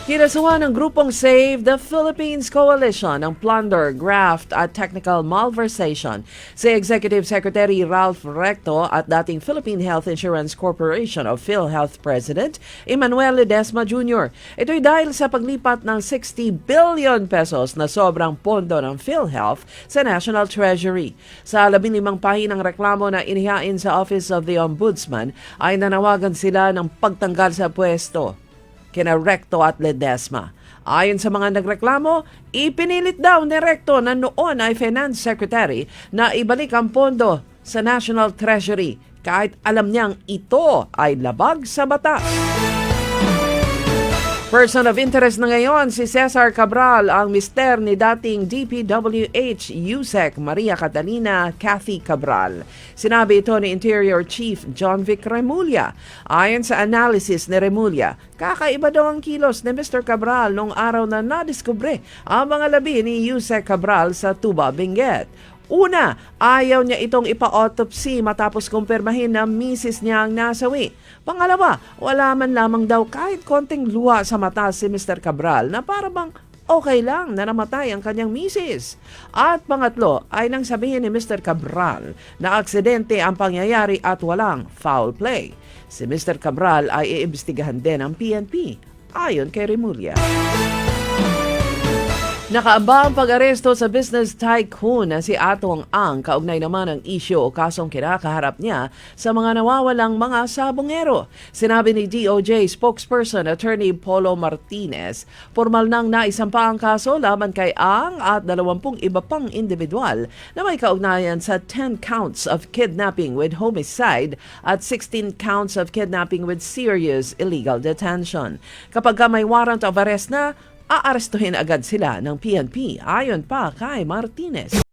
Kinasuhan ng grupong Save the Philippines Coalition ng plunder, graft at technical malversation si Executive Secretary Ralph Recto at dating Philippine Health Insurance Corporation of PhilHealth President Emmanuel Ledesma Jr. Ito'y dahil sa paglipat ng 60 billion pesos na sobrang pondo ng PhilHealth sa National Treasury. Sa 15 pahinang reklamo na inihain sa Office of the Ombudsman ay nanawagan sila ng pagtanggal sa pwesto kina Recto at Ledesma. Ayon sa mga nagreklamo, ipinilit daw ni Recto na noon ay Finance Secretary na ibalik ang pondo sa National Treasury kahit alam niyang ito ay labag sa batas. Person of interest na ngayon si Cesar Cabral, ang mister ni dating DPWH USEC Maria Catalina Cathy Cabral. Sinabi ito ni Interior Chief John Vic Remulla. Ayon sa analysis ni Remulla, kakaiba daw ang kilos ni Mr. Cabral noong araw na nadiskubre ang mga labi ni USEC Cabral sa Tuba, Benguet. Una, ayaw niya itong ipa-autopsy matapos kumpirmahin na misis niya ang nasawi. Pangalawa, wala man lamang daw kahit konting luha sa mata si Mr. Cabral na para bang okay lang na namatay ang kanyang misis. At pangatlo ay nang sabihin ni Mr. Cabral na aksidente ang pangyayari at walang foul play. Si Mr. Cabral ay iimbestigahan din ng PNP ayon kay Remulla. Nakaamba ang pag-aresto sa business tycoon na si Atong Ang kaugnay naman ang isyu o kasong kinakaharap niya sa mga nawawalang mga sabongero. Sinabi ni DOJ spokesperson Attorney Polo Martinez, formal nang naisampa ang kaso laban kay Ang at 20 iba pang individual na may kaugnayan sa 10 counts of kidnapping with homicide at 16 counts of kidnapping with serious illegal detention. Kapag may warrant of arrest na, aarestuhin agad sila ng PNP ayon pa kay Martinez.